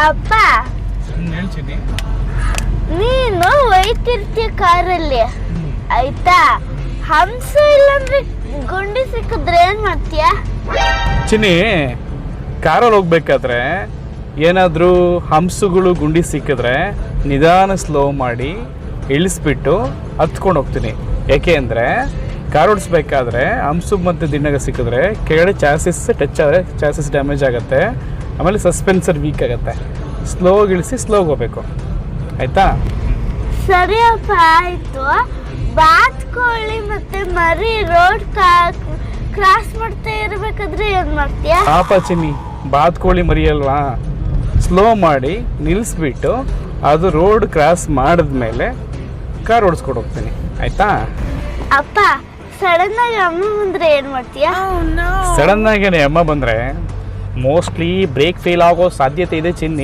ಅಪ್ಪ ಹೇಳ್ತೀನಿ. ನೀನು ಒಯ್ತಿರ್ತೀಯ ಕಾರಲ್ಲಿ ಆಯ್ತಾ, ಹಂಸ ಇಲ್ಲಾಂದ್ರೆ ಗುಂಡಿ ಸಿಕ್ಕಿದ್ರೆ ಏನ್ ಮಾಡ್ತೀಯ? ಚಿನ್ನಿ, ಕಾರಲ್ಲಿ ಹೋಗ್ಬೇಕಾದ್ರೆ ಏನಾದರೂ ಹಂಸಗಳು ಗುಂಡಿ ಸಿಕ್ಕಿದ್ರೆ ನಿಧಾನ ಸ್ಲೋ ಮಾಡಿ ಇಳಿಸ್ಬಿಟ್ಟು ಹತ್ಕೊಂಡು ಹೋಗ್ತೀನಿ. ಯಾಕೆ ಅಂದರೆ ಕಾರ್ ಓಡಿಸ್ಬೇಕಾದ್ರೆ ಹಂಸು ಮತ್ತು ದಿಣ್ಣಗ ಸಿಕ್ಕಿದ್ರೆ ಕೆಳಗಡೆ ಚಾಸಿಸ್ ಟಚ್ ಆದರೆ ಚಾಸಿಸ್ ಡ್ಯಾಮೇಜ್ ಆಗುತ್ತೆ, ಆಮೇಲೆ ಸಸ್ಪೆನ್ಸರ್ ವೀಕ್ ಆಗುತ್ತೆ. ಸ್ಲೋಗಿ ಇಳಿಸಿ ಸ್ಲೋಗಿ ಹೋಗ್ಬೇಕು, ಆಯಿತಾ? ಸರಿಯಪ್ಪ ಆಯ್ತು. ಬಾತ್ಕೋಳಿ ಮತ್ತೆ ಮರಿ ರೋಡ್ ಕ್ರಾಸ್ ಮಾಡ್ತಾ ಇರ್ಬೇಕಾದ್ರೆ ಏನ್ ಮಾಡ್ತೀಯ? ಪಾಪ ಚಿನ್ನಿ, ಬಾತ್ಕೋಳಿ ಮರಿ ಅಲ್ವಾ, ಸ್ಲೋ ಮಾಡಿ ನಿಲ್ಲಿಸ್ಬಿಟ್ಟು ಅದು ರೋಡ್ ಕ್ರಾಸ್ ಮಾಡಿದ್ಮೇಲೆ ಕಾರ್ ಓಡಿಸ್ಕೊಂಡು ಹೋಗ್ತೀನಿ, ಆಯಿತಾ? ಅಪ್ಪ ಸಡನ್ ಆಗಿ ಅಮ್ಮ ಬಂದ್ರೆ ಏನ್ ಮಾಡ್ತೀಯ? ಸಡನ್ ಆಗಿ ಅಮ್ಮ ಬಂದರೆ ಮೋಸ್ಟ್ಲಿ ಬ್ರೇಕ್ ಫೇಲ್ ಆಗೋ ಸಾಧ್ಯತೆ ಇದೆ ಚಿನ್ನಿ.